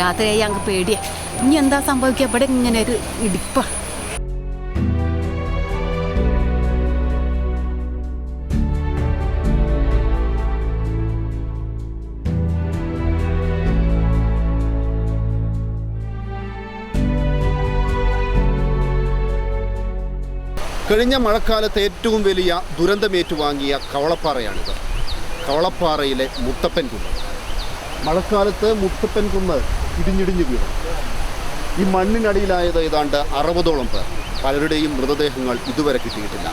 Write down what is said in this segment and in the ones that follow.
രാത്രിയായി ഞങ്ങൾക്ക് പേടിയാ. ഇനി എന്താ സംഭവിക്കുക? ഇവിടെ ഇങ്ങനെ ഒരു ഇടിപ്പ. കഴിഞ്ഞ മഴക്കാലത്ത് ഏറ്റവും വലിയ ദുരന്തമേറ്റുവാങ്ങിയ കവളപ്പാറയാണിത്. കവളപ്പാറയിലെ മുത്തപ്പൻ കുന്ന്. മഴക്കാലത്ത് മുത്തപ്പൻ കുന്ന് ഇടിഞ്ഞിടിഞ്ഞ് വീണു. ഈ മണ്ണിനടിയിലായത് ഏതാണ്ട് 60ഓളം പേർ. പലരുടെയും മൃതദേഹങ്ങൾ ഇതുവരെ കിട്ടിയിട്ടില്ല.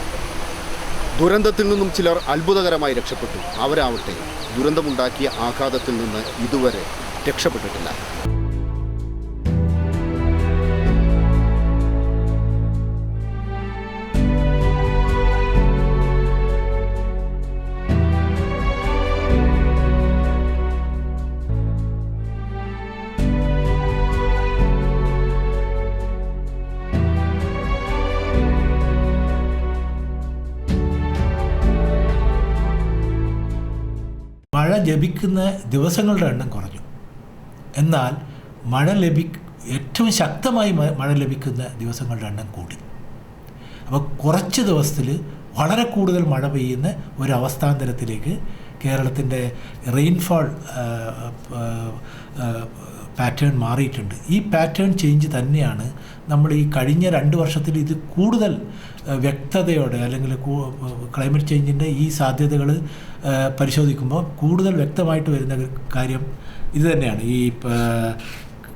ദുരന്തത്തിൽ നിന്നും ചിലർ അത്ഭുതകരമായി രക്ഷപ്പെട്ടു. അവരാവട്ടെ ദുരന്തമുണ്ടാക്കിയ ആഘാതത്തിൽ നിന്ന് ഇതുവരെ രക്ഷപ്പെട്ടിട്ടില്ല. മഴ ലഭിക്കുന്ന ദിവസങ്ങളുടെ എണ്ണം കുറഞ്ഞു. എന്നാൽ ഏറ്റവും ശക്തമായി മഴ ലഭിക്കുന്ന ദിവസങ്ങളുടെ എണ്ണം കൂടി. അപ്പോൾ കുറച്ച് ദിവസത്തിൽ വളരെ കൂടുതൽ മഴ പെയ്യുന്ന ഒരവസ്ഥാന്തരത്തിലേക്ക് കേരളത്തിൻ്റെ റെയിൻഫാൾ പാറ്റേൺ മാറിയിട്ടുണ്ട്. ഈ പാറ്റേൺ ചേഞ്ച് തന്നെയാണ് നമ്മൾ ഈ കഴിഞ്ഞ 2 വർഷത്തിൽ ഇത് കൂടുതൽ വ്യക്തതയോടെ, അല്ലെങ്കിൽ ക്ലൈമറ്റ് ചേഞ്ചിൻ്റെ ഈ സാധ്യതകൾ പരിശോധിക്കുമ്പോൾ കൂടുതൽ വ്യക്തമായിട്ട് വരുന്ന കാര്യം ഇത് തന്നെയാണ്. ഈ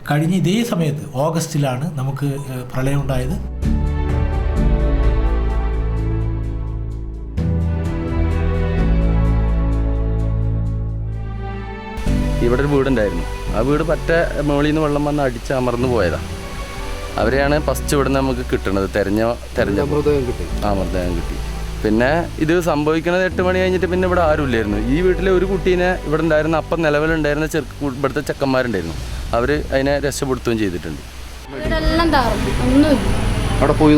കഴിഞ്ഞ ഇതേ സമയത്ത് ഓഗസ്റ്റിലാണ് നമുക്ക് പ്രളയം ഉണ്ടായത്. ഇവിടെ ഒരു വീടുണ്ടായിരുന്നു. ആ വീട് പറ്റ മുകളിൽ നിന്ന് വെള്ളം വന്ന് അടിച്ച് അമർന്നു പോയതാണ്. അവരെയാണ് ഫസ്റ്റ് ഇവിടെ നിന്ന് നമുക്ക് കിട്ടുന്നത്. തെരഞ്ഞ മൃതദേഹം കിട്ടി. പിന്നെ ഇത് സംഭവിക്കുന്നത് 8 മണി കഴിഞ്ഞിട്ട് പിന്നെ ഇവിടെ ആരുമില്ലായിരുന്നു. ഈ വീട്ടിലെ ഒരു കുട്ടീനെ ഇവിടെ ഉണ്ടായിരുന്ന അപ്പം നിലവിലുണ്ടായിരുന്ന ഇവിടുത്തെ ചെക്കന്മാരുണ്ടായിരുന്നു. അവർ അതിനെ രക്ഷപ്പെടുത്തുകയും ചെയ്തിട്ടുണ്ട്. അവിടെ പോയി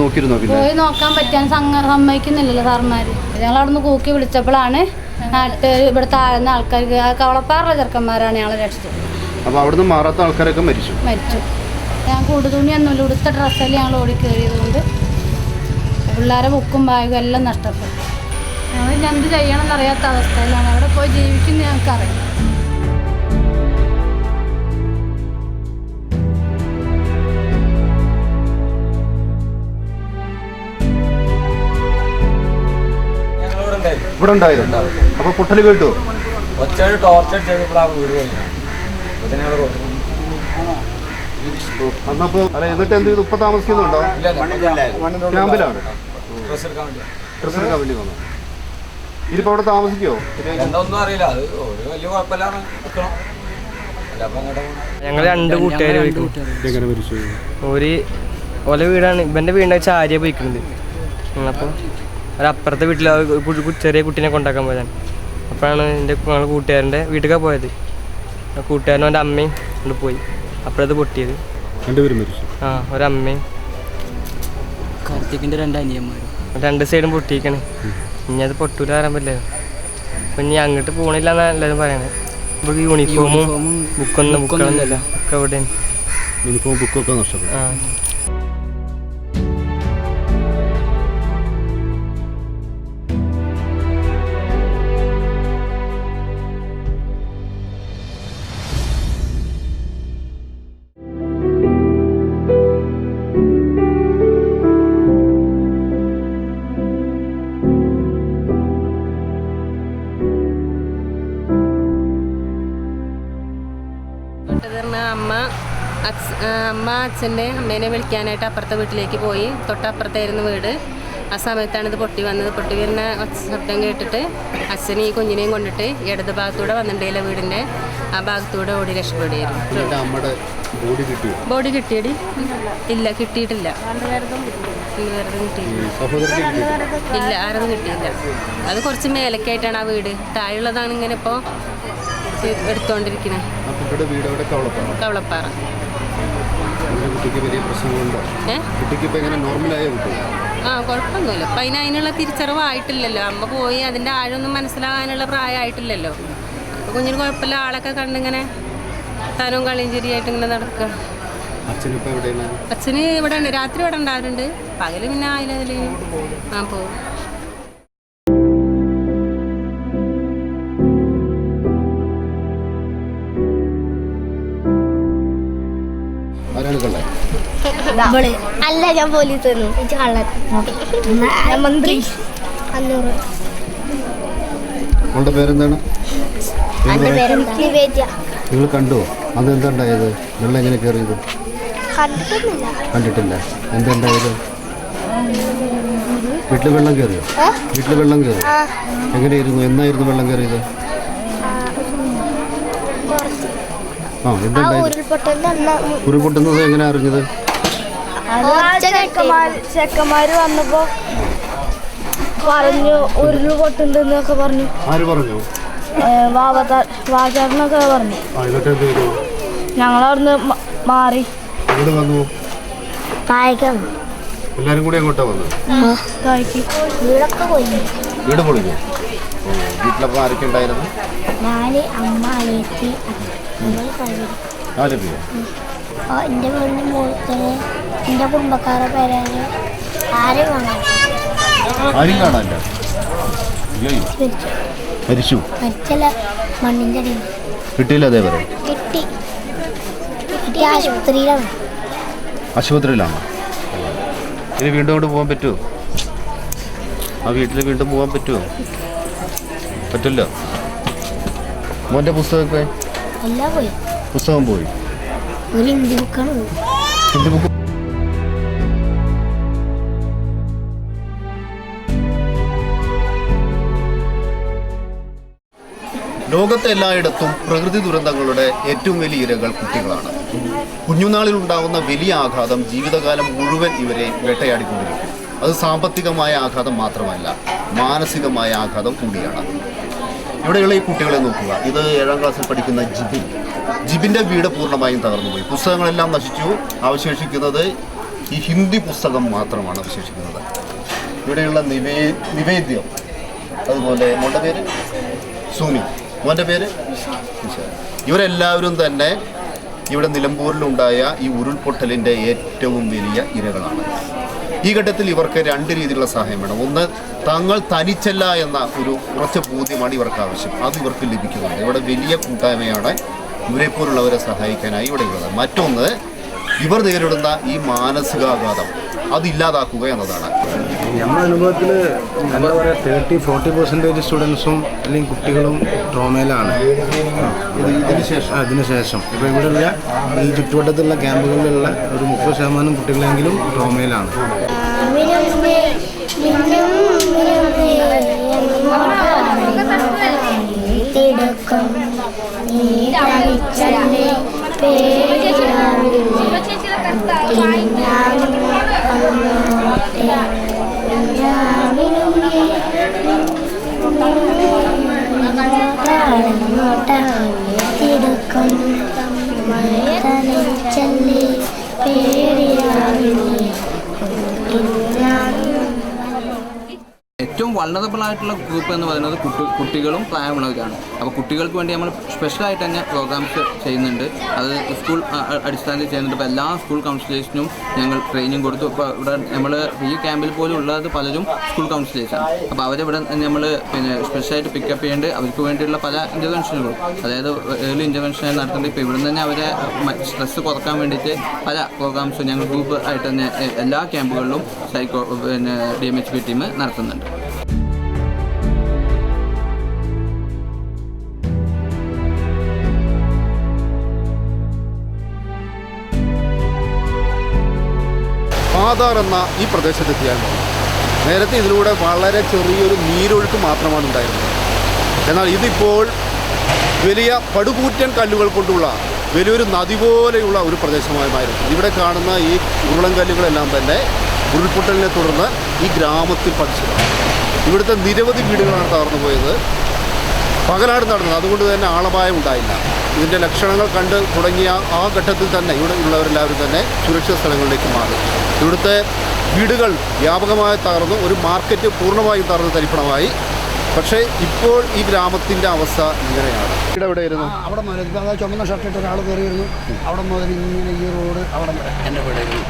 നോക്കാൻ പറ്റാൻ സമ്മതിക്കുന്നില്ലല്ലോ സാർമാര്. ഞങ്ങൾ അവിടെ നിന്ന് കൂക്കി വിളിച്ചപ്പോഴാണ് നാട്ടുകാർ ഇവിടെ താഴ്ന്ന ആൾക്കാർക്ക് കവളപ്പാറുള്ള ചെറുക്കന്മാരാണ് ഞങ്ങളെ രക്ഷിച്ചത്. അപ്പോൾ അവിടുന്ന് മാറാത്ത ആൾക്കാരൊക്കെ മരിച്ചു. ഞാൻ കൂടുതുണിയൊന്നുമില്ല, ഉടുത്ത ഡ്രസ്സെല്ലാം ഞങ്ങൾ ഓടി കയറിയതുകൊണ്ട് പിള്ളേരെ ബുക്കും ബാഗും എല്ലാം നഷ്ടപ്പെട്ടു. ഞങ്ങൾ എന്ത് ചെയ്യണമെന്ന് അറിയാത്ത അവസ്ഥയിലാണ്. അവിടെ പോയി ജീവിക്കുന്നത് ഞങ്ങൾക്കറിയാം. ഇവിടെ ഉണ്ടായിരുന്നു. അപ്പോൾ പൊട്ടൽ കേട്ടു. അന്നപ്പോ എന്നിട്ട് എന്ത് ചെയ്തു? ഇപ്പൊ താമസിക്കുന്നുണ്ടോ? ക്യാമ്പിലാണ്. ഡ്രസ് എടുക്കാൻ വേണ്ടി വന്നു. ഇതിപ്പോ അവിടെ താമസിക്കോ? ഞങ്ങൾ 2 കൂട്ടുകാർ ഓല വീടാണ്. ഇവന്റെ വീടിന്റെ ചാരിയ പോയിക്കുന്നത്. അപ്പോൾ ഒരപ്പുറത്തെ വീട്ടിൽ ചെറിയ കുട്ടീനെ കൊണ്ടാക്കാൻ പോയതാണ്. അപ്പോഴാണ് ഞങ്ങൾ കൂട്ടുകാരൻ്റെ വീട്ടിലേക്കാണ് പോയത്. കൂട്ടുകാരനും എൻ്റെ അമ്മയും കൊണ്ട് പോയി. അപ്പോഴത് പൊട്ടിയത്. ഒരമ്മയും കാർത്തികിൻ്റെ 2 അനിയന്മാരും. 2 സൈഡും പൊട്ടിയിരിക്കണേ. ഇനി അത് പൊട്ടൂല പറയാൻ പറ്റില്ല. അപ്പം ഇനി അങ്ങോട്ട് പോകണില്ല എന്നാണ് എല്ലാവരും പറയണത്. ഇപ്പോൾ യൂണിഫോമും ബുക്കൊന്നുമില്ല ഒക്കെ എവിടെയാണ്. യൂണിഫോം ബുക്കൊക്കെ നഷ്ടപ്പെട്ടു. അമ്മ അച്ഛൻ്റെ അമ്മേനെ വിളിക്കാനായിട്ട് അപ്പുറത്തെ വീട്ടിലേക്ക് പോയി. തൊട്ടപ്പുറത്തായിരുന്നു വീട്. ആ സമയത്താണ് ഇത് പൊട്ടി വന്നത്. പൊട്ടി വരുന്ന ശബ്ദം കേട്ടിട്ട് അച്ഛൻ ഈ കുഞ്ഞിനെയും കൊണ്ടിട്ട് ഇടത് ഭാഗത്തൂടെ വന്നിട്ടുണ്ടെങ്കിലെ വീടിൻ്റെ ആ ഭാഗത്തൂടെ ഓടി രക്ഷപ്പെടുകയായിരുന്നു. ബോഡി കിട്ടിയടി? ഇല്ല, കിട്ടിയിട്ടില്ല. ഇല്ല, ആരൊന്നും കിട്ടിയില്ല. അത് കുറച്ച് മേലക്കായിട്ടാണ് ആ വീട്. താഴെയുള്ളതാണ് ഇങ്ങനെ ഇപ്പോൾ എടുത്തോണ്ടിരിക്കുന്നത്. കവളപ്പാറ. കുഴപ്പമൊന്നുമില്ല. അപ്പം അതിനുള്ള തിരിച്ചറിവായിട്ടില്ലല്ലോ. അമ്മ പോയി അതിൻ്റെ ആഴമൊന്നും മനസ്സിലാകാനുള്ള പ്രായമായിട്ടില്ലല്ലോ. അപ്പോൾ കുഞ്ഞിന് കുഴപ്പമില്ല. ആളൊക്കെ കണ്ടിങ്ങനെ താനവും കളിയും ചിരിയായിട്ട് ഇങ്ങനെ നടക്കുക. അച്ഛനിപ്പോൾ എവിടെയാണ്? അച്ഛന് ഇവിടെ ഉണ്ട്, രാത്രി ഇവിടെ ഉണ്ടാവാറുണ്ട്, പകല് പിന്നെ അതിൽ പോകും. അല്ല, ഞാൻ പോലീസ് മന്ത്രി. 500. അവളുടെ പേരെന്താണ്? നിവേദ്യ. നിങ്ങൾ കണ്ടോ? അതെന്താ ഉണ്ടായത്? വെള്ളം എങ്ങനെ കയറിയത്? കണ്ടിട്ടില്ല. എന്താ ഉണ്ടായത്? വീട്ടിൽ വെള്ളം കയറിയോ? വീട്ടിൽ വെള്ളം കയറി. എങ്ങനെയായിരുന്നു? എന്നായിരുന്നു വെള്ളം കയറിയത്? എന്താ ഉരുൾപൊട്ടുന്നത് എങ്ങനെ അറിഞ്ഞത്? ചെക്കന്മാര് വന്നപ്പോ പറഞ്ഞു ഉരുള് പൊട്ടുണ്ടെന്നൊക്കെ പറഞ്ഞു. ആര് പറഞ്ഞു? വാചാറിനൊക്കെ പറഞ്ഞു. ഞങ്ങളവിടുന്ന് മാറി വന്നു. താഴേക്കാണ് എല്ലാരും കൂടി അങ്ങോട്ടാ വന്നു. താഴേക്ക് വീടൊക്കെ പോയി. വീട് പൊളിഞ്ഞു. വീട്ടിലപ്പോൾ ആരൊക്കെ ഉണ്ടായിരുന്നു? ഞാന്, അമ്മ, അനിയത്തി, 4 പേര്. എൻ്റെ വീടിൻ്റെ മുകളിൽ എൻ്റെ കുടുംബക്കാരെ പേരാണ്. ആരും കാണാനില്ല. മരിച്ചു. മരിച്ചല്ല, മണ്ണിൻ്റെ അടിയിൽ കിട്ടിയില്ല. അതേപോലെ കിട്ടി. ആശുപത്രിയിലാണ്. ആശുപത്രിയിലാണോ? ഇനി വീണ്ടും കൊണ്ട് പോകാൻ പറ്റുമോ? ആ വീട്ടിൽ വീണ്ടും പോകാൻ പറ്റുമോ? പറ്റില്ല. മോൻ്റെ പുസ്തകമൊക്കെ എല്ലാം പോയി. പുസ്തകം പോയി. ഒരു ഹിന്ദി ബുക്കാണ് പോയി. ഹിന്ദി ബുക്ക്. ലോകത്തെ എല്ലായിടത്തും പ്രകൃതി ദുരന്തങ്ങളുടെ ഏറ്റവും വലിയ ഇരകൾ കുട്ടികളാണ്. കുഞ്ഞുനാളിൽ ഉണ്ടാകുന്ന വലിയ ആഘാതം ജീവിതകാലം മുഴുവൻ ഇവരെ വേട്ടയാടിക്കൊണ്ടിരിക്കും. അത് സാമ്പത്തികമായ ആഘാതം മാത്രമല്ല, മാനസികമായ ആഘാതം കൂടിയാണ്. ഇവിടെയുള്ള ഈ കുട്ടികളെ നോക്കുക. ഇത് 7ാം ക്ലാസ്സിൽ പഠിക്കുന്ന ജിബിൻ്റെ വീട് പൂർണ്ണമായും തകർന്നുപോയി. പുസ്തകങ്ങളെല്ലാം നശിച്ചു. അവശേഷിക്കുന്നത് ഈ ഹിന്ദി പുസ്തകം മാത്രമാണ് അവശേഷിക്കുന്നത്. ഇവിടെയുള്ള നിവേദ്യം, അതുപോലെ മോൻ്റെ പേര് സുമി, മോൻ്റെ പേര് ഇവരെല്ലാവരും തന്നെ ഇവിടെ നിലമ്പൂരിലുണ്ടായ ഈ ഉരുൾപൊട്ടലിൻ്റെ ഏറ്റവും വലിയ ഇരകളാണ്. ഈ ഘട്ടത്തിൽ ഇവർക്ക് 2 രീതിയിലുള്ള സഹായം വേണം. ഒന്ന്, തങ്ങൾ തനിച്ചല്ല എന്ന ഒരു ഉറച്ച ബോധ്യമാണ് ഇവർക്ക് ആവശ്യം. അത് ഇവർക്ക് ലഭിക്കുന്നുണ്ട്. ഇവിടെ വലിയ കൂട്ടായ്മയാണ് ഇവരെപ്പോലുള്ളവരെ സഹായിക്കാനായി ഇവിടെയുള്ളത്. മറ്റൊന്ന്, ഇവർ നേരിടുന്ന ഈ മാനസികാഘാതം അതില്ലാതാക്കുക എന്നതാണ്. നമ്മുടെ അനുഭവത്തിൽ എന്താ പറയുക, 30-40% സ്റ്റുഡൻസും അല്ലെങ്കിൽ കുട്ടികളും ട്രോമയിലാണ്. അതിനുശേഷം ഇപ്പോൾ ഇവിടെയുള്ള ഈ ചുറ്റുവട്ടത്തുള്ള ക്യാമ്പുകളിലുള്ള ഒരു 30% കുട്ടികളെങ്കിലും ട്രോമയിലാണ്. ഏറ്റവും വൾണറബിൾ ആയിട്ടുള്ള ഗ്രൂപ്പ് എന്ന് പറയുന്നത് കുട്ടികളും പ്രായമുള്ളവരാണ്. അപ്പോൾ കുട്ടികൾക്ക് വേണ്ടി നമ്മൾ സ്പെഷ്യലായിട്ട് തന്നെ പ്രോഗ്രാംസ് ചെയ്യുന്നുണ്ട്. അത് സ്കൂൾ അടിസ്ഥാനത്തിൽ ചെയ്യുന്നുണ്ട്. ഇപ്പോൾ എല്ലാ സ്കൂൾ കൗൺസിലേഴ്സിനും ഞങ്ങൾ ട്രെയിനിങ് കൊടുത്തു. ഇപ്പോൾ ഇവിടെ നമ്മൾ ഈ ക്യാമ്പിൽ പോലും ഉള്ളത് പലരും സ്കൂൾ കൗൺസിലേഴ്സാണ്. അപ്പോൾ അവരിവിടെ നമ്മൾ സ്പെഷ്യലായിട്ട് പിക്കപ്പ് ചെയ്യേണ്ടത് അവർക്ക് വേണ്ടിയുള്ള പല ഇൻ്റർവെൻഷനുകളും, അതായത് ഏർലി ഇൻ്റർവെൻഷൻ നടത്തുന്നുണ്ട്. ഇപ്പോൾ ഇവിടെ തന്നെ അവരെ സ്ട്രെസ്സ് കുറക്കാൻ വേണ്ടിയിട്ട് പല പ്രോഗ്രാംസും ഞങ്ങൾ ഗ്രൂപ്പ് ആയിട്ട് തന്നെ എല്ലാ ക്യാമ്പുകളിലും DMHP ടീം നടത്തുന്നുണ്ട്. പാതാർ എന്ന ഈ പ്രദേശത്തെത്തിയാൽ നേരത്തെ ഇതിലൂടെ വളരെ ചെറിയൊരു നീരൊഴുക്ക് മാത്രമാണ് ഉണ്ടായിരുന്നത്. എന്നാൽ ഇതിപ്പോൾ വലിയ പടുകൂറ്റൻ കല്ലുകൾ കൊണ്ടുള്ള വലിയൊരു നദി പോലെയുള്ള ഒരു പ്രദേശമായി മാറും. ഇവിടെ കാണുന്ന ഈ ഉരുളൻ കല്ലുകളെല്ലാം തന്നെ ഉരുൾപൊട്ടലിനെ തുടർന്ന് ഈ ഗ്രാമത്തിൽ പതിച്ചതാണ്. ഇവിടുത്തെ നിരവധി വീടുകളാണ് തകർന്നു പോയത്. പകലാണ് നടന്നത്, അതുകൊണ്ട് തന്നെ ആളപായം ഉണ്ടായില്ല. ഇതിൻ്റെ ലക്ഷണങ്ങൾ കണ്ട് തുടങ്ങിയ ആ ഘട്ടത്തിൽ തന്നെ ഇവിടെ ഉള്ളവരെല്ലാവരും തന്നെ സുരക്ഷിത സ്ഥലങ്ങളിലേക്ക് മാറി. ഇവിടുത്തെ വീടുകൾ വ്യാപകമായി തകർന്നു. ഒരു മാർക്കറ്റ് പൂർണ്ണമായും തകർന്ന് തരിപ്പണമായി. പക്ഷേ ഇപ്പോൾ ഈ ഗ്രാമത്തിൻ്റെ അവസ്ഥ ഇങ്ങനെയാണ്. ഇവിടെ എവിടെയായിരുന്നു? അവിടെ മുതൽ ഇപ്പം ചുമന്ന ഷർട്ടിട്ട് ഒരാൾ കയറിയിരുന്നു. അവിടെ മുതൽ ഇങ്ങനെ ഈ റോഡ് അവിടെ വരെ എൻ്റെ വീടായിരുന്നു.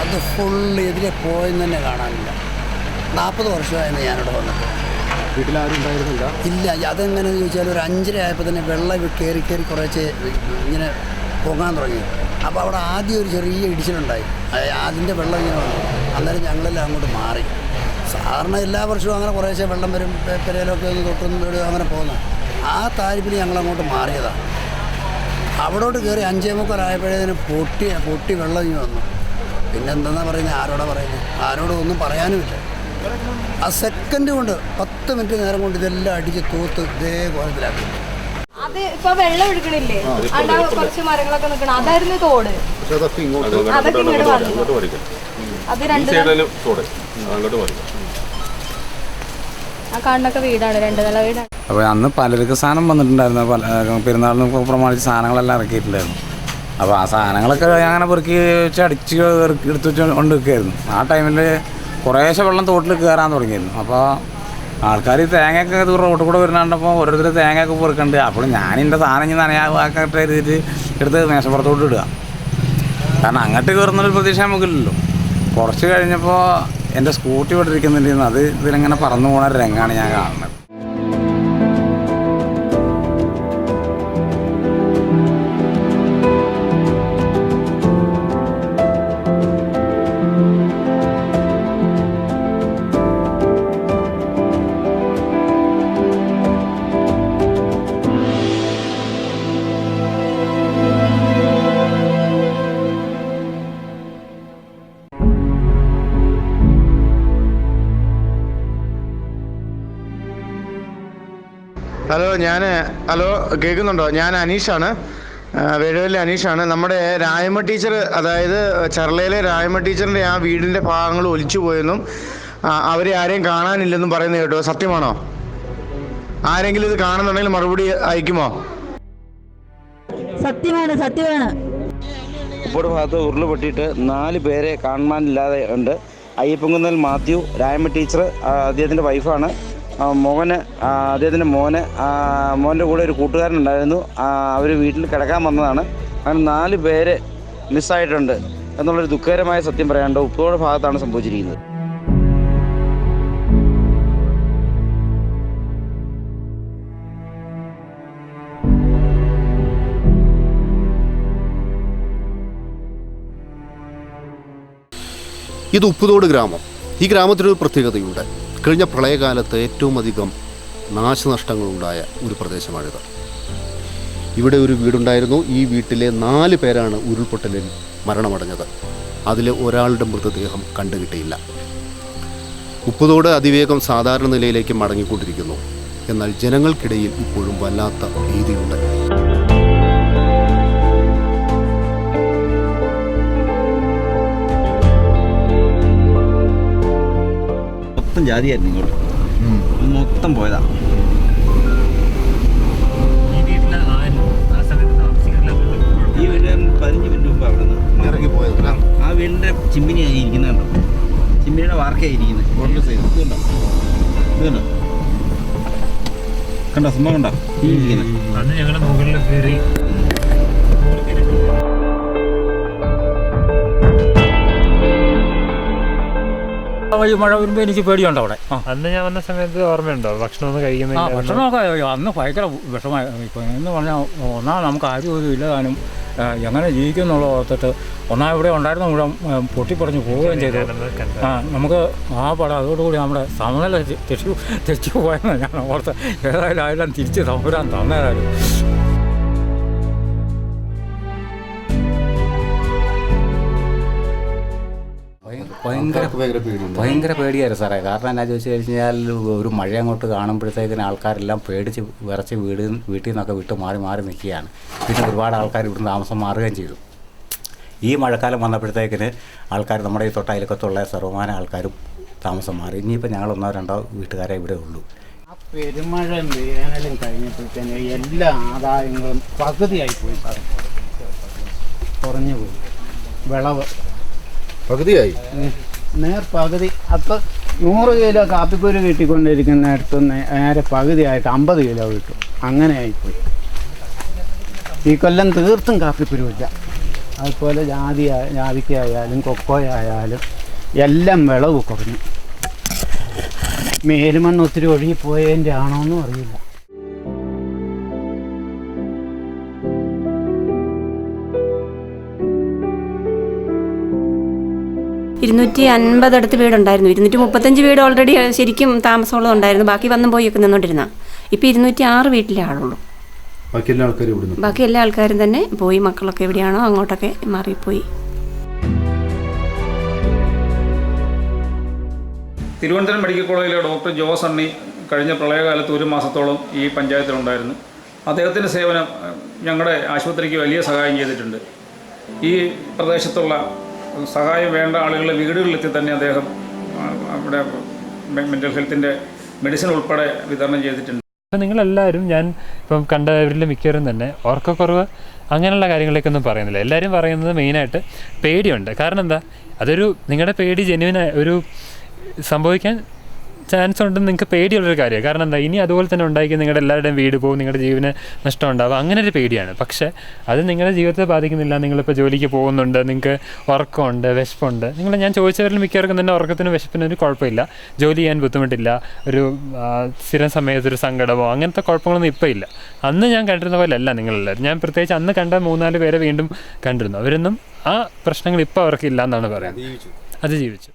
അത് ഫുള്ള് എതിരെ പോയെന്ന് തന്നെ കാണാനില്ല. 40 വർഷമായിരുന്നു ഞാനിവിടെ വന്നിട്ട്. വീട്ടിലാരും ഉണ്ടായിരുന്നില്ല? ഇല്ല. അതെങ്ങനെയെന്ന് ചോദിച്ചാൽ ഒരു 5:30 ആയപ്പോൾ തന്നെ വെള്ളം കയറി കുറച്ച് ഇങ്ങനെ പൊങ്ങാൻ തുടങ്ങി. അപ്പോൾ അവിടെ ആദ്യം ഒരു ചെറിയ ഇടിച്ചിലുണ്ടായി. അതിൻ്റെ വെള്ളം ഇങ്ങനെ വന്നു. അന്നേരം ഞങ്ങളെല്ലാം അങ്ങോട്ട് മാറി. സാധാരണ എല്ലാ വർഷവും അങ്ങനെ കുറേശ്ശെ വെള്ളം വരും, പെരയിലൊക്കെ ഒന്ന് തൊട്ടൊന്നും അങ്ങനെ പോകുന്നത്. ആ താരിപ്പിൽ ഞങ്ങളങ്ങോട്ട് മാറിയതാണ്. അവിടോട്ട് കയറി 5:45 പൊട്ടി വെള്ളം ഇങ്ങനെ വന്നു. പിന്നെ എന്താ പറയുന്നത്, ആരോടാ പറയുന്നത്? ആരോടും ഒന്നും പറയാനുമില്ല. ആ സെക്കൻഡ് കൊണ്ട് 10 മിനിറ്റ് നേരം കൊണ്ട് ഇതെല്ലാം അടിച്ച് തൂത്ത് ഇതേ കോലത്തിലാക്കി. അത് ഇപ്പൊ വെള്ളം എടുക്കണില്ലേ, കുറച്ച് മരങ്ങളൊക്കെ നിൽക്കണം, അതായിരുന്നു തോട്. അതൊക്കെ ഇങ്ങോട്ട് വന്നു. അത് ആ കാണുന്നൊക്കെ വീടാണ്, 2 നില വീടാണ്. അപ്പോൾ അന്ന് പലർക്ക് സാധനം വന്നിട്ടുണ്ടായിരുന്നു. പെരുന്നാളിന് പ്രമാണിച്ച് സാധനങ്ങളെല്ലാം ഇറക്കിയിട്ടുണ്ടായിരുന്നു. അപ്പോൾ ആ സാധനങ്ങളൊക്കെ അങ്ങനെ പെറുക്കി വെച്ച് അടിച്ച് എടുത്ത് വെച്ച് കൊണ്ട് വെക്കുകയായിരുന്നു. ആ ടൈമിൽ കുറേശ്ശെ വെള്ളം തോട്ടിൽ കയറാൻ തുടങ്ങിയിരുന്നു. അപ്പോൾ ആൾക്കാർ തേങ്ങയൊക്കെ റോട്ടിൽ കൂടെ വരുന്നുണ്ടപ്പോൾ ഓരോരുത്തർ തേങ്ങയൊക്കെ പെറുക്കുന്നുണ്ട്. അപ്പോൾ ഞാനെൻ്റെ സാധനം നനയാക്കട്ടെ എഴുതിയിട്ട് എടുത്ത് മേശപ്പുറത്തോട്ട് ഇടുക. കാരണം അങ്ങോട്ട് കയറുന്നൊരു പ്രതീക്ഷ നമുക്കില്ലല്ലോ. കുറച്ച് കഴിഞ്ഞപ്പോൾ എൻ്റെ സ്കൂട്ടി ഇവിടെ ഇരിക്കുന്നുണ്ടായിരുന്നു. അത് ഇതിലിങ്ങനെ പറന്നു പോകുന്ന ഒരു രംഗമാണ് ഞാൻ കാണുന്നത്. ഹലോ കേൾക്കുന്നുണ്ടോ? ഞാൻ അനീഷാണ്, വേഴവല്ലി അനീഷാണ്. നമ്മുടെ രായമ്മ ടീച്ചർ, അതായത് ചർളയിലെ രായമ്മ ടീച്ചറിൻ്റെ ആ വീടിൻ്റെ ഭാഗങ്ങൾ ഒലിച്ചു പോയെന്നും അവരെ ആരെയും കാണാനില്ലെന്നും പറയുന്നത് കേട്ടോ. സത്യമാണോ? ആരെങ്കിലും ഇത് കാണുന്നുണ്ടെങ്കിൽ മറുപടി അയക്കുമോ? സത്യമാണ്. ഉപ്പോട് ഭാഗത്ത് ഉരുള് പൊട്ടിയിട്ട് 4 പേരെ കാണാനില്ലാതെ ഉണ്ട്. അയ്യപ്പൻകുന്നൽ മാത്യു, രായമ്മ ടീച്ചർ, അദ്ദേഹത്തിൻ്റെ വൈഫാണ്. അദ്ദേഹത്തിൻ്റെ മോൻ്റെ കൂടെ ഒരു കൂട്ടുകാരനുണ്ടായിരുന്നു. അവർ വീട്ടിൽ കിടക്കാൻ വന്നതാണ്. അങ്ങനെ 4 പേര് മിസ്സായിട്ടുണ്ട് എന്നുള്ളൊരു ദുഃഖകരമായ സത്യം പറയാനുണ്ട്. ഉപ്പോട് ഭാഗത്താണ് സംഭവിച്ചിരിക്കുന്നത്. ഇത് ഉപ്പുതോട് ഗ്രാമം. ഈ ഗ്രാമത്തിനൊരു പ്രത്യേകതയുണ്ട്. കഴിഞ്ഞ പ്രളയകാലത്ത് ഏറ്റവും അധികം നാശനഷ്ടങ്ങളുണ്ടായ ഒരു പ്രദേശമാണിത്. ഇവിടെ ഒരു വീടുണ്ടായിരുന്നു. ഈ വീട്ടിലെ 4 പേരാണ് ഉരുൾപൊട്ടലിൽ മരണമടഞ്ഞത്. അതിലെ ഒരാളുടെ മൃതദേഹം കണ്ടുകിട്ടിയില്ല. ഉപ്പുതോട് അതിവേഗം സാധാരണ നിലയിലേക്ക് മടങ്ങിക്കൊണ്ടിരിക്കുന്നു. എന്നാൽ ജനങ്ങൾക്കിടയിൽ ഇപ്പോഴും വല്ലാത്ത ഭീതിയുണ്ട്. ജാതിയായിരുന്നു ഇങ്ങോട്ട് മൊത്തം പോയതാ. ഈ വീടിന് 15 മിനിറ്റ് മുമ്പ് അവിടെ നിന്ന് ഇറങ്ങി പോയത്. ആ വീടിൻ്റെ ചിമ്മിനിയായി ഇരിക്കുന്നുണ്ടോ? ചിമ്മിനിയുടെ വാർക്കയായി ഇരിക്കുന്നത്. റോഡിൽ സൈഡ് ഇതുണ്ടോ? ഇതുണ്ടോ? കണ്ടോ? സംഭവം കണ്ടോ? അന്ന് ഞങ്ങളുടെ മുകളിൽ കയറി മഴ വരുമ്പോൾ എനിക്ക് പേടിയുണ്ട് അവിടെ. അന്ന് ഞാൻ വന്ന സമയത്ത് ഓർമ്മയുണ്ടോ ഭക്ഷണമൊന്നും കഴിക്കുന്ന? ഭക്ഷണമൊക്കെ അന്ന് ഭയങ്കര വിഷമായി. ഇപ്പം എന്ന് പറഞ്ഞാൽ നമുക്ക് ആരും ഒരു ഇല്ലതാനും എങ്ങനെ ജീവിക്കുന്നുള്ള ഓർത്തിട്ട് ഇവിടെ ഉണ്ടായിരുന്ന മുഴുവൻ പൊട്ടിപ്പറഞ്ഞ് പോവുകയും ചെയ്തു. നമുക്ക് ആ പടം അതോടുകൂടി നമ്മുടെ സമനില തെറ്റു പോയെന്ന് ഞാൻ ഓർത്ത്. ഏതായാലും അതെല്ലാം തിരിച്ച് തമ്പുരാൻ തന്നേതായാലും. ഭയങ്കര പേടിയായിരുന്നു സാറേ. കാരണം എന്നാ ചോദിച്ചു കഴിഞ്ഞാൽ ഒരു മഴ അങ്ങോട്ട് കാണുമ്പോഴത്തേക്കിന് ആൾക്കാരെല്ലാം പേടിച്ച് വിറച്ച് വീട്ടിൽ നിന്നൊക്കെ വിട്ട് മാറി നിൽക്കുകയാണ്. പിന്നെ ഒരുപാട് ആൾക്കാർ ഇവിടുന്ന് താമസം മാറുകയും ചെയ്തു. ഈ മഴക്കാലം വന്നപ്പോഴത്തേക്കിന് ആൾക്കാർ നമ്മുടെ ഈ തൊട്ടയലക്കത്തുള്ള സർവ്വമാന ആൾക്കാരും താമസം മാറി. ഇനിയിപ്പോൾ ഞങ്ങൾ 1-2 വീട്ടുകാരെ ഇവിടെ ഉള്ളൂ. ആ പെരുമഴ വേനലും കഴിഞ്ഞപ്പോഴത്തേന് എല്ലാ ആദായങ്ങളും പകുതിയായിപ്പോയി സാറേ. കുറഞ്ഞു പോയി. വിളവ് പകുതിയായി, പകുതി. അപ്പോൾ 100 കിലോ കാപ്പിക്കുരു കിട്ടിക്കൊണ്ടിരിക്കുന്ന അടുത്ത് നേരെ പകുതിയായിട്ട് 50 കിലോ കിട്ടും. അങ്ങനെയായിപ്പോയി. ഈ കൊല്ലം തീർത്തും കാപ്പിക്കുരുവില്ല. അതുപോലെ ജാതിക്കായാലും കൊക്കോയായാലും എല്ലാം വിളവ് കുറഞ്ഞു. മേലുമണ്ണ് ഒത്തിരി ഒഴുകിപ്പോയതിൻ്റെ ആണോന്നും അറിയില്ല. 250 അടുത്ത് വീടുണ്ടായിരുന്നു. 235 വീട് ഓൾറെഡി ശരിക്കും താമസമുള്ളത് ഉണ്ടായിരുന്നു. ബാക്കി വന്നും പോയൊക്കെ നിന്നോണ്ടിരുന്ന. ഇപ്പോൾ 206 വീട്ടിലെ ആളുള്ളൂ. ബാക്കി എല്ലാ ആൾക്കാരും തന്നെ പോയി. മക്കളൊക്കെ എവിടെയാണോ അങ്ങോട്ടൊക്കെ മാറിപ്പോയി. തിരുവനന്തപുരം മെഡിക്കൽ കോളേജിലെ ഡോക്ടർ ജോസ് അണ്ണി കഴിഞ്ഞ പ്രളയകാലത്ത് 1 മാസത്തോളം ഈ പഞ്ചായത്തിലുണ്ടായിരുന്നു. അദ്ദേഹത്തിൻ്റെ സേവനം ഞങ്ങളുടെ ആശുപത്രിക്ക് വലിയ സഹായം ചെയ്തിട്ടുണ്ട്. ഈ പ്രദേശത്തുള്ള സഹായം വേണ്ട ആളുകളെ വീടുകളിലെത്തി തന്നെ അദ്ദേഹം അവിടെ മെൻ്റൽ ഹെൽത്തിൻ്റെ മെഡിസിൻ ഉൾപ്പെടെ വിതരണം ചെയ്തിട്ടുണ്ട്. അപ്പം നിങ്ങളെല്ലാവരും ഞാൻ ഇപ്പം കണ്ടവരിൽ മിക്കവരും തന്നെ ഓർക്കക്കുറവ് അങ്ങനെയുള്ള കാര്യങ്ങളിലേക്കൊന്നും പറയുന്നില്ല. എല്ലാവരും പറയുന്നത് മെയിനായിട്ട് പേടിയുണ്ട്. കാരണം എന്താ, അതൊരു നിങ്ങളുടെ പേടി ജെന്യുവനായ ഒരു സംഭവിക്കാൻ ചാൻസ് ഉണ്ടെന്ന് നിങ്ങൾക്ക് പേടിയുള്ളൊരു കാര്യമാണ്. കാരണം എന്താ, ഇനി അതുപോലെ തന്നെ ഉണ്ടാക്കി നിങ്ങളുടെ എല്ലാവരുടെയും വീട് പോകും, നിങ്ങളുടെ ജീവന് നഷ്ടം ഉണ്ടാകും, അങ്ങനെ ഒരു പേടിയാണ്. പക്ഷേ അത് നിങ്ങളുടെ ജീവിതത്തെ ബാധിക്കുന്നില്ല. നിങ്ങളിപ്പോൾ ജോലിക്ക് പോകുന്നുണ്ട്, നിങ്ങൾക്ക് ഉറക്കമുണ്ട്, വിശപ്പുണ്ട്. ഞാൻ ചോദിച്ചവരിൽ മിക്കവർക്കും തന്നെ ഉറക്കത്തിനും വിശപ്പിനും ഒരു കുഴപ്പമില്ല, ജോലി ചെയ്യാൻ ബുദ്ധിമുട്ടില്ല, ഒരു സ്ഥിരം സമയത്തൊരു സങ്കടമോ അങ്ങനത്തെ കുഴപ്പങ്ങളൊന്നും ഇപ്പോൾ ഇല്ല. അന്ന് ഞാൻ കണ്ടിരുന്ന പോലെ അല്ല നിങ്ങളെല്ലാവരും. ഞാൻ പ്രത്യേകിച്ച് അന്ന് കണ്ട 3-4 പേരെ വീണ്ടും കണ്ടിരുന്നു. അവരൊന്നും ആ പ്രശ്നങ്ങൾ ഇപ്പോൾ അവർക്കില്ല എന്നാണ് പറയുന്നത്. അത് ജീവിച്ചു.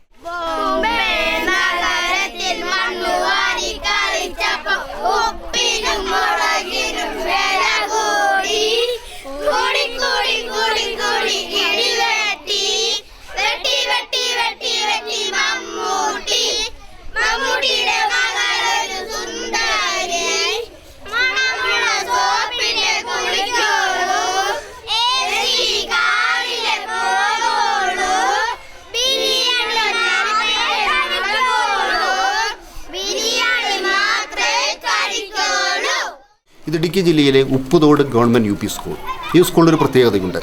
ഇത് ഇടുക്കി ജില്ലയിലെ ഉപ്പുതോട് ഗവൺമെൻറ് UP സ്കൂൾ. ഈ സ്കൂളിനൊരു പ്രത്യേകതയുണ്ട്.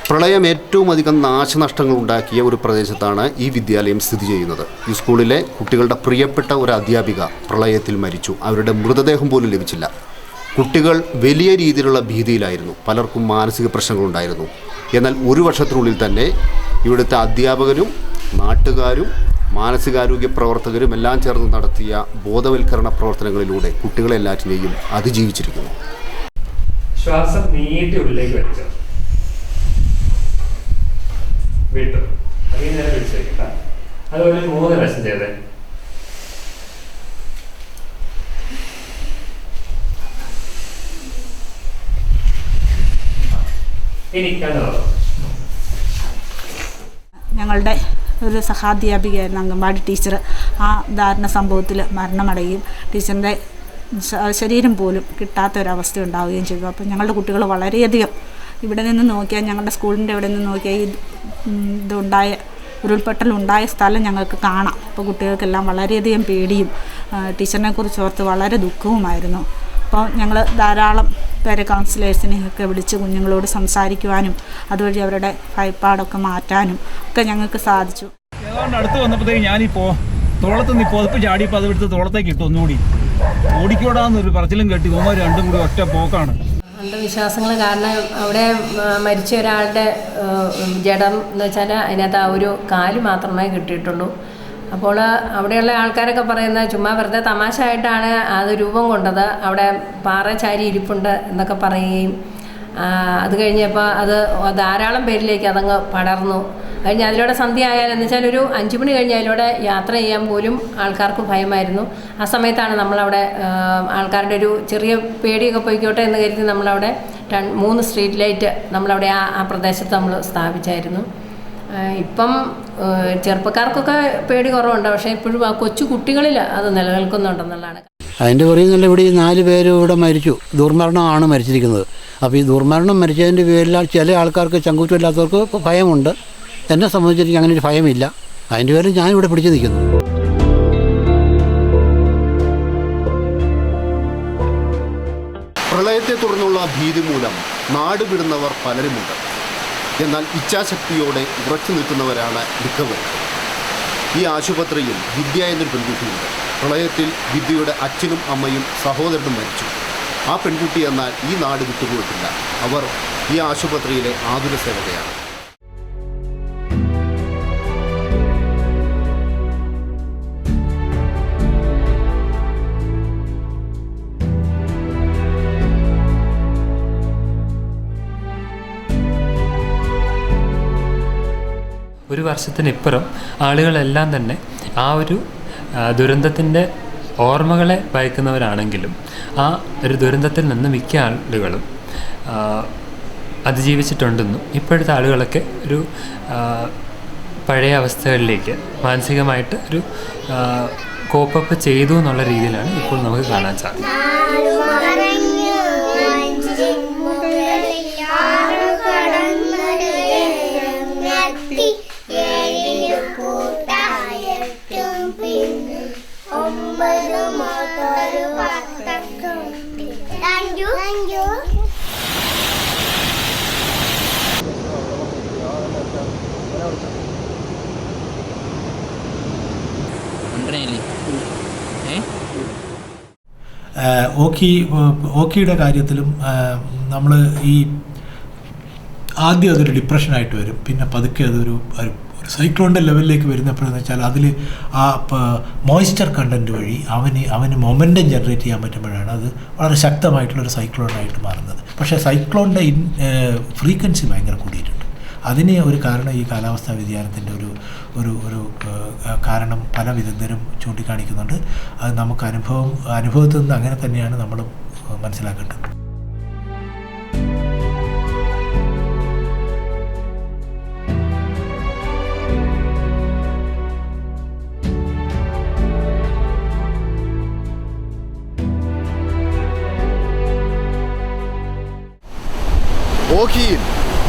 പ്രളയം ഏറ്റവും അധികം നാശനഷ്ടങ്ങൾ ഉണ്ടാക്കിയ ഒരു പ്രദേശത്താണ് ഈ വിദ്യാലയം സ്ഥിതി ചെയ്യുന്നത്. ഈ സ്കൂളിലെ കുട്ടികളുടെ പ്രിയപ്പെട്ട ഒരു അധ്യാപിക പ്രളയത്തിൽ മരിച്ചു. അവരുടെ മൃതദേഹം പോലും ലഭിച്ചില്ല. കുട്ടികൾ വലിയ രീതിയിലുള്ള ഭീതിയിലായിരുന്നു. പലർക്കും മാനസിക പ്രശ്നങ്ങളുണ്ടായിരുന്നു. എന്നാൽ 1 വർഷത്തിനുള്ളിൽ തന്നെ ഇവിടുത്തെ അധ്യാപകരും നാട്ടുകാരും മാനസികാരോഗ്യ പ്രവർത്തകരും എല്ലാം ചേർന്ന് നടത്തിയ ബോധവൽക്കരണ പ്രവർത്തനങ്ങളിലൂടെ കുട്ടികളെല്ലാറ്റിനെയും അതിജീവിച്ചിരിക്കുന്നു. ശ്വാസം നീട്ടി ഉള്ളിലേക്ക് വലിച്ചോ, വിട്ടു. അതിൽ നേരെ പിടിച്ചു വയ്ക്കട്ട. അതുപോലെ 3 പ്രാവശ്യം ചെയ്തേ. ഇനി കണ്ടോ, ഞങ്ങളുടെ ഒരു സഹാധ്യാപികയായിരുന്നു അംഗൻവാടി ടീച്ചർ. ആ ദാരുണ സംഭവത്തിൽ മരണമടയുകയും ടീച്ചറിൻ്റെ ശരീരം പോലും കിട്ടാത്തൊരവസ്ഥ ഉണ്ടാവുകയും ചെയ്തു. അപ്പോൾ ഞങ്ങളുടെ കുട്ടികൾ വളരെയധികം ഇവിടെ നിന്ന് നോക്കിയാൽ, ഞങ്ങളുടെ സ്കൂളിൻ്റെ ഇവിടെ നിന്ന് നോക്കിയാൽ ഈ ഇതുണ്ടായ ഉരുൾപൊട്ടലുണ്ടായ സ്ഥലം ഞങ്ങൾക്ക് കാണാം. അപ്പോൾ കുട്ടികൾക്കെല്ലാം വളരെയധികം പേടിയും ടീച്ചറിനെ കുറിച്ച് ഓർത്ത് വളരെ ദുഃഖവുമായിരുന്നു. അപ്പോൾ ഞങ്ങൾ ധാരാളം പേരെ കൗൺസിലേഴ്സിനെയൊക്കെ വിളിച്ച് കുഞ്ഞുങ്ങളോട് സംസാരിക്കുവാനും അതുവഴി അവരുടെ ഭയപ്പാടൊക്കെ മാറ്റാനും ഒക്കെ ഞങ്ങൾക്ക് സാധിച്ചു. ഏതാണ്ട് അടുത്ത് വന്നപ്പോഴത്തേക്ക് ഞാനിപ്പോൾ തോളത്ത് നിന്ന് പുതപ്പ് ചാടിയപ്പോൾ അത് എടുത്ത് തോളത്തേക്ക് ഇട്ടു. ഒന്നുകൂടി ഓടിക്കോടാന്നൊരു പറച്ചിലും കേട്ടി. ഇവന്മാർ രണ്ടും കൂടി ഒറ്റ പോക്കാണ്. അന്ധവിശ്വാസങ്ങൾ കാരണം അവിടെ മരിച്ച ഒരാളുടെ ജഡം എന്ന് വെച്ചാൽ അതിനകത്ത് ആ ഒരു കാല് മാത്രമേ കിട്ടിയിട്ടുള്ളൂ. അപ്പോൾ അവിടെയുള്ള ആൾക്കാരൊക്കെ പറയുന്നത് ചുമ്മാ വെറുതെ തമാശ ആയിട്ടാണ് അത് രൂപം കൊണ്ടത്, അവിടെ പാറ ചാരി ഇരിപ്പുണ്ട് എന്നൊക്കെ പറയുകയും അത് കഴിഞ്ഞപ്പോൾ അത് ധാരാളം പേരിലേക്ക് അതങ്ങ് പടർന്നു. കഴിഞ്ഞ് അതിലൂടെ സന്ധ്യ ആയാലെന്ന് വെച്ചാൽ ഒരു 5 മണി കഴിഞ്ഞ് അതിലൂടെ യാത്ര ചെയ്യാൻ പോലും ആൾക്കാർക്ക് ഭയമായിരുന്നു. ആ സമയത്താണ് നമ്മളവിടെ ആൾക്കാരുടെ ഒരു ചെറിയ പേടിയൊക്കെ പോയിക്കോട്ടെ എന്ന് കരുതി നമ്മളവിടെ 3 സ്ട്രീറ്റ് ലൈറ്റ് നമ്മളവിടെ ആ പ്രദേശത്ത് നമ്മൾ സ്ഥാപിച്ചായിരുന്നു. ഇപ്പം ചെറുപ്പക്കാർക്കൊക്കെ പേടി കുറവുണ്ട്, പക്ഷേ ഇപ്പോഴും ആ കൊച്ചു കുട്ടികളിൽ അത് നിലനിൽക്കുന്നുണ്ടെന്നുള്ളതാണ്. അതിൻ്റെ പറയുന്നില്ല, ഇവിടെ ഈ 4 പേര് ഇവിടെ മരിച്ചു. ദുർമരണമാണ് മരിച്ചിരിക്കുന്നത്. അപ്പോൾ ഈ ദുർമരണം മരിച്ചതിൻ്റെ പേരിൽ ചില ആൾക്കാർക്ക് ചങ്കൂറ്റമില്ലാത്തവർക്ക് ഭയമുണ്ട്. എന്നെ സംബന്ധിച്ചിട്ട് അങ്ങനെ ഒരു ഭയമില്ല. അതിൻ്റെ പേരിൽ ഞാനിവിടെ പിടിച്ചു നിൽക്കുന്നു. പ്രളയത്തെ തുടർന്നുള്ള ഭീതി മൂലം നാട് വിടുന്നവർ പലരുമുണ്ട്. എന്നാൽ ഇച്ഛാശക്തിയോടെ ഉറച്ചു നിൽക്കുന്നവരാണ് മിക്കവരും. ഈ ആശുപത്രിയിൽ വിദ്യ എന്നൊരു പെൺകുട്ടിയുണ്ട്. പ്രളയത്തിൽ വിദ്യയുടെ അച്ഛനും അമ്മയും സഹോദരനും മരിച്ചു. ആ പെൺകുട്ടി എന്നാൽ ഈ നാട് വിട്ടുപോയിട്ടില്ല. അവർ ഈ ആശുപത്രിയിലെ ആതുര സേവകയാണ്. ഒരു വർഷത്തിനിപ്പുറം ആളുകളെല്ലാം തന്നെ ആ ഒരു ദുരന്തത്തിൻ്റെ ഓർമ്മകളെ ഭയക്കുന്നവരാണെങ്കിലും ആ ഒരു ദുരന്തത്തിൽ നിന്ന് മിക്ക ആളുകളും അതിജീവിച്ചിട്ടുണ്ടെന്നും ഇപ്പോഴത്തെ ആളുകളൊക്കെ ഒരു പഴയ അവസ്ഥകളിലേക്ക് മാനസികമായിട്ട് ഒരു കോപ്പപ്പ് ചെയ്തു എന്നുള്ള രീതിയിലാണ് ഇപ്പോൾ നമുക്ക് കാണാൻ സാധിക്കും. ഓക്കിയുടെ കാര്യത്തിലും നമ്മൾ ഈ ആദ്യം അതൊരു ഡിപ്രഷനായിട്ട് വരും, പിന്നെ പതുക്കെ അതൊരു സൈക്ലോണിൻ്റെ ലെവലിലേക്ക് വരുന്നപ്പോഴെന്ന് വെച്ചാൽ അതിൽ ആ മോയ്സ്ചർ കണ്ടൻറ്റ് വഴി അവന് മൊമെൻറ്റം ജനറേറ്റ് ചെയ്യാൻ പറ്റുമ്പോഴാണ് അത് വളരെ ശക്തമായിട്ടുള്ളൊരു സൈക്ലോണായിട്ട് മാറുന്നത്. പക്ഷേ സൈക്ലോണിൻ്റെ ഫ്രീക്വൻസി ഭയങ്കര കൂടിയിട്ടുണ്ട്. അതിന് ഒരു കാരണം ഈ കാലാവസ്ഥാ വ്യതിയാനത്തിൻ്റെ ഒരു കാരണം പല വിദഗ്ധരും ചൂണ്ടിക്കാണിക്കുന്നുണ്ട്. അത് നമുക്ക് അനുഭവത്തിൽ നിന്ന് അങ്ങനെ തന്നെയാണ് നമ്മൾ മനസ്സിലാക്കേണ്ടത്. ഓഖിയിൽ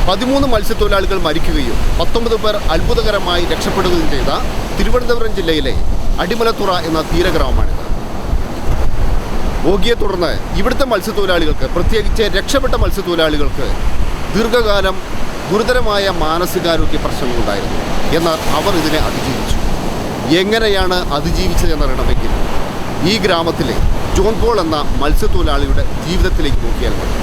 13 മത്സ്യത്തൊഴിലാളികൾ മരിക്കുകയും 19 പേർ അത്ഭുതകരമായി രക്ഷപ്പെടുകയും ചെയ്ത തിരുവനന്തപുരം ജില്ലയിലെ അടിമലത്തുറ എന്ന തീരഗ്രാമമാണിത്. ഓഖിയെ തുടർന്ന് ഇവിടുത്തെ മത്സ്യത്തൊഴിലാളികൾക്ക്, പ്രത്യേകിച്ച് രക്ഷപ്പെട്ട മത്സ്യത്തൊഴിലാളികൾക്ക് ദീർഘകാലം ഗുരുതരമായ മാനസികാരോഗ്യ പ്രശ്നങ്ങളുണ്ടായിരുന്നു. എന്നാൽ അവർ ഇതിനെ അതിജീവിച്ചു. എങ്ങനെയാണ് അതിജീവിച്ചതെന്നറിയണമെങ്കിൽ ഈ ഗ്രാമത്തിലെ ജോൺ പോൾ എന്ന മത്സ്യത്തൊഴിലാളിയുടെ ജീവിതത്തിലേക്ക് നോക്കിയാൽ മതി.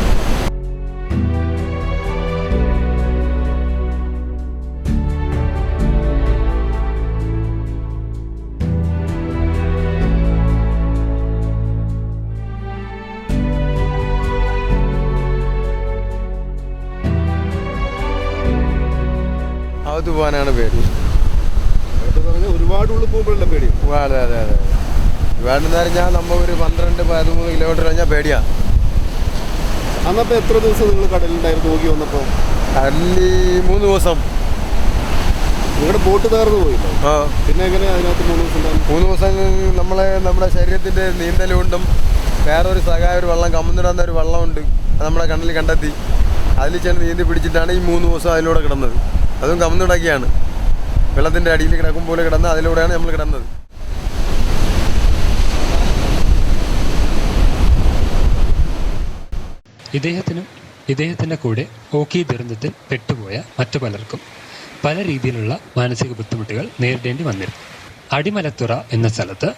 അകത്ത് പോകാനാണ് പേടി. ഒരുപാട് ഉള്ളിൽ പോകുമ്പോഴല്ല പേടി. അതെ അതെ അതെ. വേണ്ടെന്ന് പറഞ്ഞാൽ നമ്മൾ ഒരു 12-13 കിലോമീറ്റർ കഴിഞ്ഞാൽ പേടിയാണ്. അന്നപ്പോൾ എത്ര ദിവസം നിങ്ങൾ കടലിലുണ്ടായിരുന്നു ഓഖി വന്നപ്പോൾ? കടലിൽ 3 ദിവസം. നിങ്ങളുടെ ബോട്ട് തകർന്നു പോയില്ലോ? ആ. പിന്നെ എങ്ങനെയാണ് അതിനകത്ത് 3 ദിവസം? 3 ദിവസം നമ്മുടെ ശരീരത്തിൻ്റെ നീന്തൽ കൊണ്ടും വേറൊരു ഒരു വെള്ളം കമ്മുന്നിടുന്ന ഒരു വെള്ളമുണ്ട്, അത് നമ്മളെ കടലിൽ കണ്ടെത്തി അതിൽ ചെന്ന് നീന്തി പിടിച്ചിട്ടാണ് ഈ 3 ദിവസം അതിലൂടെ കിടന്നത്. അതും കമ്മുന്നിടക്കിയാണ്, വെള്ളത്തിൻ്റെ അടിയിൽ കിടക്കും പോലെ കിടന്ന് അതിലൂടെയാണ് നമ്മൾ കിടന്നത്. ഇദ്ദേഹത്തിൻ്റെ കൂടെ ഓഖി ദുരന്തത്തിൽ പെട്ടുപോയ മറ്റു പലർക്കും പല രീതിയിലുള്ള മാനസിക ബുദ്ധിമുട്ടുകൾ നേരിടേണ്ടി വന്നിരുന്നു. അടിമലത്തുറ എന്ന സ്ഥലത്ത്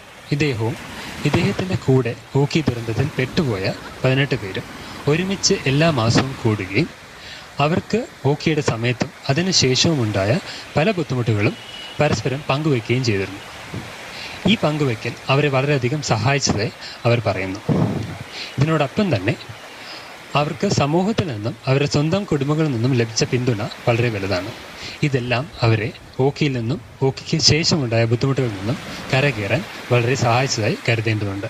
ഇദ്ദേഹത്തിൻ്റെ കൂടെ ഓഖി ദുരന്തത്തിൽ പെട്ടുപോയ 18 പേരും ഒരുമിച്ച് എല്ലാ മാസവും കൂടുകയും അവർക്ക് ഓഖിയുടെ സമയത്തും അതിനുശേഷവും ഉണ്ടായ പല ബുദ്ധിമുട്ടുകളും പരസ്പരം പങ്കുവയ്ക്കുകയും ചെയ്തിരുന്നു. ഈ പങ്കുവയ്ക്കൽ അവരെ വളരെയധികം സഹായിച്ചതായി അവർ പറയുന്നു. ഇതിനോടൊപ്പം തന്നെ അവർക്ക് സമൂഹത്തിൽ നിന്നും അവരുടെ സ്വന്തം കുടുംബങ്ങളിൽ നിന്നും ലഭിച്ച പിന്തുണ വളരെ വലുതാണ്. ഇതെല്ലാം അവരെ ഓഖിയിൽ നിന്നും ഓഖിക്ക് ശേഷമുണ്ടായ ബുദ്ധിമുട്ടുകളിൽ നിന്നും കരകയറാൻ വളരെ സഹായിച്ചതായി കരുതേണ്ടതുണ്ട്.